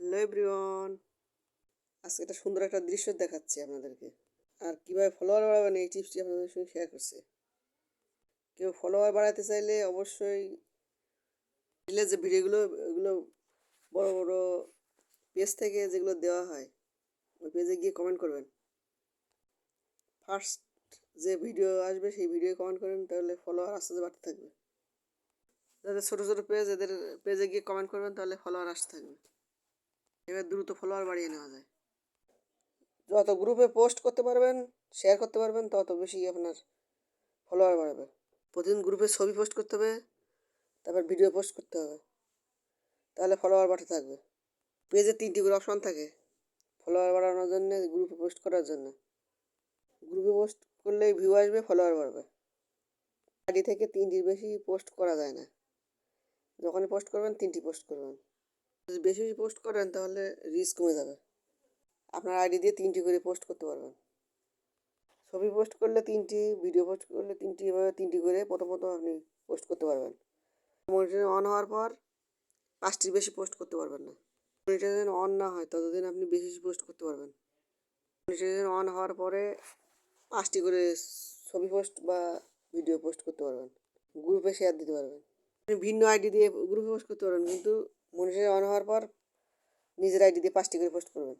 Hello everyone, আজকে একটা সুন্দর একটা দৃশ্য দেখাচ্ছি আপনাদেরকে। আর কীভাবে ফলোয়ার বাড়াবেন এই টিপসটি আপনাদের সঙ্গে শেয়ার করছি। কেউ ফলোয়ার বাড়াতে চাইলে অবশ্যই রিলের যে ভিডিওগুলো ওগুলো বড় বড় পেজ থেকে যেগুলো দেওয়া হয় ওই পেজে গিয়ে কমেন্ট করবেন। ফার্স্ট যে ভিডিও আসবে সেই ভিডিও কমেন্ট করেন, তাহলে ফলোয়ার আস্তে আস্তে বাড়তে থাকবে। যাদের ছোটো ছোটো পেজ এদের পেজে গিয়ে কমেন্ট করবেন, তাহলে ফলোয়ার আসতে থাকবে। এবার দ্রুত ফলোয়ার বাড়িয়ে নেওয়া যায়। যত গ্রুপে পোস্ট করতে পারবেন, শেয়ার করতে পারবেন, তত বেশি আপনার ফলোয়ার বাড়বে। প্রতিদিন গ্রুপে ছবি পোস্ট করতে হবে, তারপর ভিডিও পোস্ট করতে হবে, তাহলে ফলোয়ার বাড়তে থাকবে। পেজে 3টি করে অপশন থাকে ফলোয়ার বাড়ানোর জন্য, গ্রুপে পোস্ট করার জন্য। গ্রুপে পোস্ট করলেই ভিউ আসবে, ফলোয়ার বাড়বে। আইডি থেকে 3টির বেশি পোস্ট করা যায় না। যখনই পোস্ট করবেন 3টি পোস্ট করবেন। যদি বেশি বেশি পোস্ট করেন তাহলে রিচ কমে যাবে। আপনার আইডি দিয়ে 3টি করে পোস্ট করতে পারবেন। ছবি পোস্ট করলে 3টি, ভিডিও পোস্ট করলে 3টি, এভাবে 3টি করে প্রথমত আপনি পোস্ট করতে পারবেন। মনিটরিং অন হওয়ার পর 5টির বেশি পোস্ট করতে পারবেন না। মনিটরিং অন না হয় ততদিন আপনি বেশি পোস্ট করতে পারবেন। মনিটরিং অন হওয়ার পরে 5টি করে ছবি পোস্ট বা ভিডিও পোস্ট করতে পারবেন। গ্রুপে শেয়ার দিতে পারবেন। আপনি ভিন্ন আইডি দিয়ে গ্রুপে পোস্ট করতে পারবেন, কিন্তু মনিটরিং অন হওয়ার পর নিজের আইডি দিয়ে 5টি করে পোস্ট করবেন।